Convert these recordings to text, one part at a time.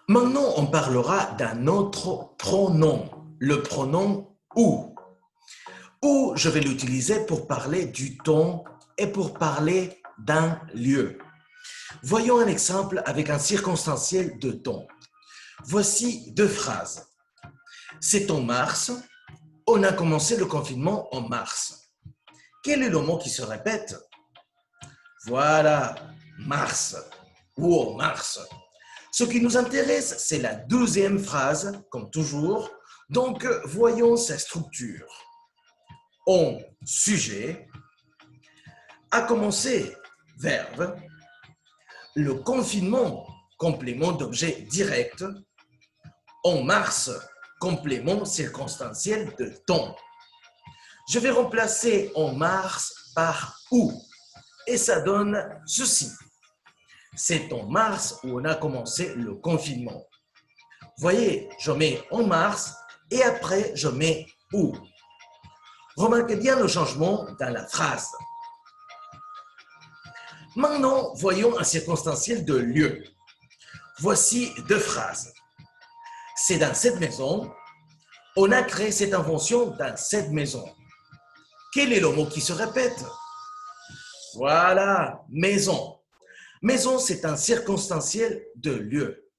Maintenant, on parlera d'un autre pronom, le pronom ou. Ou, je vais l'utiliser pour parler du temps et pour parler d'un lieu. Voyons un exemple avec un circonstanciel de temps. Voici deux phrases. C'est en mars. On a commencé le confinement en mars. Quel est le mot qui se répète? Voilà, mars ou en mars. Ce qui nous intéresse, c'est la deuxième phrase, comme toujours. Donc, voyons sa structure. On, sujet, a commencé, verbe, le confinement, complément d'objet direct, en mars, complément circonstanciel de temps. Je vais remplacer en mars par ou et ça donne ceci. C'est en mars où on a commencé le confinement. Voyez, je mets en mars et après je mets où. Remarquez bien le changement dans la phrase. Maintenant, voyons un circonstanciel de lieu. Voici deux phrases. C'est dans cette maison. On a créé cette invention dans cette maison. Quel est le mot qui se répète? Voilà, maison. Maison, c'est un circonstanciel de lieu.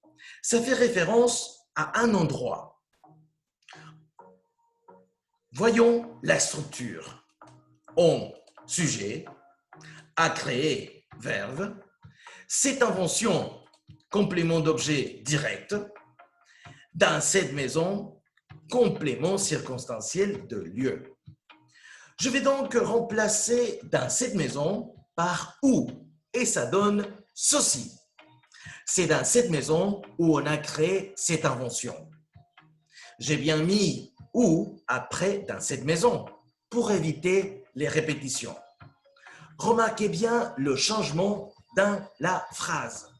Ça fait référence à un endroit. Voyons la structure. On, sujet, a créé, verbe. Cette invention, complément d'objet direct. Dans cette maison, complément circonstanciel de lieu. Je vais donc remplacer dans cette maison par où et ça donne ceci. C'est dans cette maison où on a créé cette invention. J'ai bien mis où après dans cette maison pour éviter les répétitions. Remarquez bien le changement dans la phrase.